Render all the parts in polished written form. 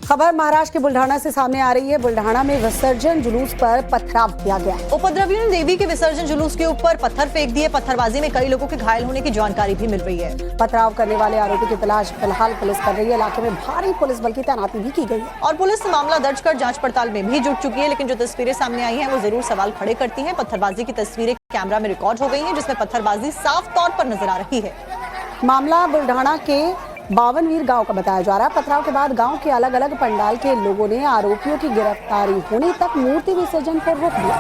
खबर महाराष्ट्र के बुल्ढाना से सामने आ रही है। बुल्ढाना में विसर्जन जुलूस पर पथराव किया गया। उपद्रवियों ने देवी के विसर्जन जुलूस के ऊपर पत्थर फेंक दिए। पत्थरबाजी में कई लोगों के घायल होने की जानकारी भी मिल रही है। पथराव करने वाले आरोपी की तलाश फिलहाल पुलिस कर रही है। इलाके में भारी पुलिस बल की तैनाती भी की गई है और पुलिस मामला दर्ज कर जांच पड़ताल में भी जुट चुकी है। लेकिन जो तस्वीरें सामने आई हैं वो जरूर सवाल खड़े करती हैं। पत्थरबाजी की तस्वीरें कैमरा में रिकॉर्ड हो गई हैं, जिसमें पत्थरबाजी साफ तौर पर नजर आ रही है। मामला बुल्ढाना के बावनवीर गांव का बताया जा रहा है। पथराव के बाद गांव के अलग अलग पंडाल के लोगों ने आरोपियों की गिरफ्तारी होने तक मूर्ति विसर्जन पर रोक दिया।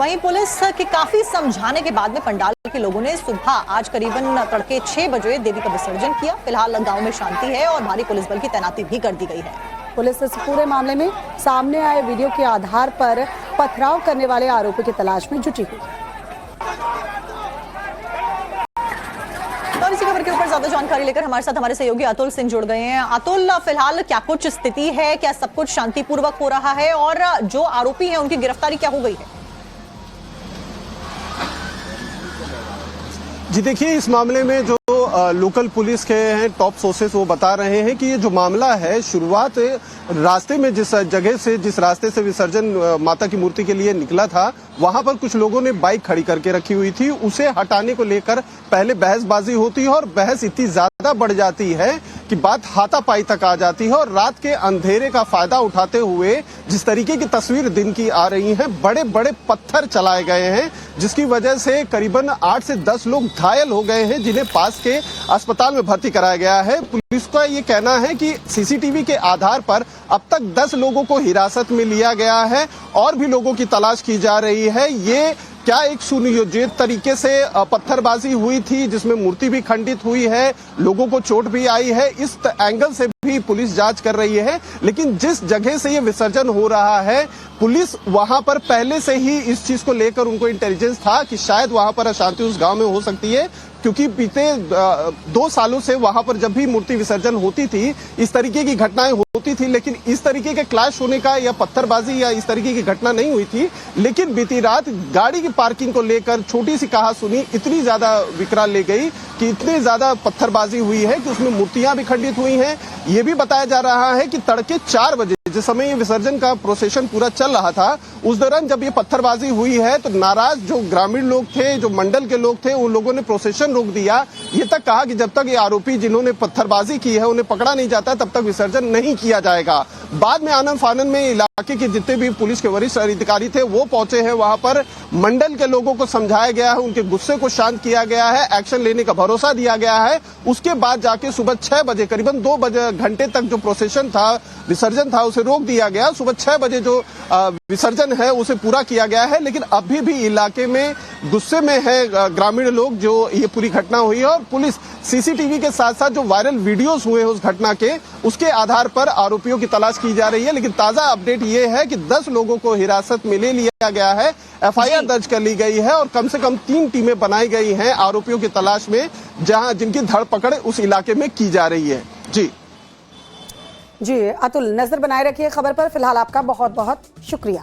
वहीं पुलिस के काफी समझाने के बाद में पंडाल के लोगों ने सुबह आज करीबन तड़के 6 बजे देवी का विसर्जन किया। फिलहाल गांव में शांति है और भारी पुलिस बल की तैनाती भी कर दी गई है। पुलिस इस पूरे मामले में सामने आए वीडियो के आधार पर पथराव करने वाले आरोपी की तलाश में जुटी हुई है। और इसी खबर के ऊपर ज्यादा जानकारी लेकर हमारे साथ हमारे सहयोगी अतुल सिंह जुड़ गए हैं। अतुल, फिलहाल क्या कुछ स्थिति है, क्या सब कुछ शांतिपूर्वक हो रहा है और जो आरोपी हैं उनकी गिरफ्तारी क्या हो गई है? जी देखिए, इस मामले में जो लोकल पुलिस के हैं टॉप सोर्सेस वो बता रहे हैं कि ये जो मामला है शुरुआत रास्ते में जिस रास्ते से विसर्जन माता की मूर्ति के लिए निकला था, वहां पर कुछ लोगों ने बाइक खड़ी करके रखी हुई थी। उसे हटाने को लेकर पहले बहसबाजी होती है और बहस इतनी ज्यादा बढ़ जाती है कि बात हाथापाई तक आ जाती है। और रात के अंधेरे का फायदा उठाते हुए जिस तरीके की तस्वीर दिन की आ रही है, बड़े बड़े पत्थर चलाए गए हैं, जिसकी वजह से करीबन 8 से 10 लोग घायल हो गए हैं, जिन्हें पास के अस्पताल में भर्ती कराया गया है। पुलिस का ये कहना है कि सीसीटीवी के आधार पर अब तक 10 लोगों को हिरासत में लिया गया है और भी लोगों की तलाश की जा रही है। ये क्या एक सुनियोजित तरीके से पत्थरबाजी हुई थी जिसमें मूर्ति भी खंडित हुई है, लोगों को चोट भी आई है, इस एंगल से भी पुलिस जांच कर रही है। लेकिन जिस जगह से ये विसर्जन हो रहा है, पुलिस वहां पर पहले से ही इस चीज को लेकर उनको इंटेलिजेंस था कि शायद वहां पर अशांति उस गांव में हो सकती है, क्योंकि बीते 2 सालों से वहां पर जब भी मूर्ति विसर्जन होती थी इस तरीके की घटनाएं होती थी, लेकिन इस तरीके के क्लैश होने का या पत्थरबाजी या इस तरीके की घटना नहीं हुई थी। लेकिन बीती रात गाड़ी की पार्किंग को लेकर छोटी सी कहासुनी इतनी ज्यादा विकराल ले गई कि इतनी ज्यादा पत्थरबाजी हुई है कि उसमें मूर्तियां भी खंडित हुई हैं। ये भी बताया जा रहा है कि तड़के 4 बजे जिस समय ये विसर्जन का प्रोसेशन पूरा चल रहा था, उस दौरान जब ये पत्थरबाजी हुई है तो नाराज जो ग्रामीण लोग थे, जो मंडल के लोग थे, उन लोगों ने प्रोसेशन रोक दिया। ये तक कहा कि जब तक ये आरोपी जिन्होंने पत्थरबाजी की है उन्हें पकड़ा नहीं जाता, तब तक विसर्जन नहीं किया जाएगा। बाद में आनन फानन में इलाके के जितने भी पुलिस के वरिष्ठ अधिकारी थे वो पहुंचे हैं वहां पर। मंडल के लोगों को समझाया गया है, उनके गुस्से को शांत किया गया है, एक्शन लेने का भरोसा दिया गया है। उसके बाद जाके सुबह 6 बजे करीबन 2 घंटे तक जो प्रोसेशन था, विसर्जन था, उसे रोक दिया गया। सुबह 6 बजे जो विसर्जन है उसे पूरा किया गया है। लेकिन अभी भी इलाके में गुस्से में है ग्रामीण लोग, जो ये पूरी घटना हुई है। और पुलिस सीसीटीवी के साथ साथ जो वायरल वीडियोस हुए हैं उस घटना के, उसके आधार पर आरोपियों की तलाश की जा रही है। लेकिन ताजा अपडेट ये है कि 10 लोगों को हिरासत में ले लिया गया है, एफआईआर दर्ज कर ली गई है और कम से कम 3 टीमें बनाई गई हैं आरोपियों की तलाश में, जिनकी धरपकड़ उस इलाके में की जा रही है। जी अतुल, नजर बनाए रखिए खबर पर। फिलहाल आपका बहुत बहुत शुक्रिया।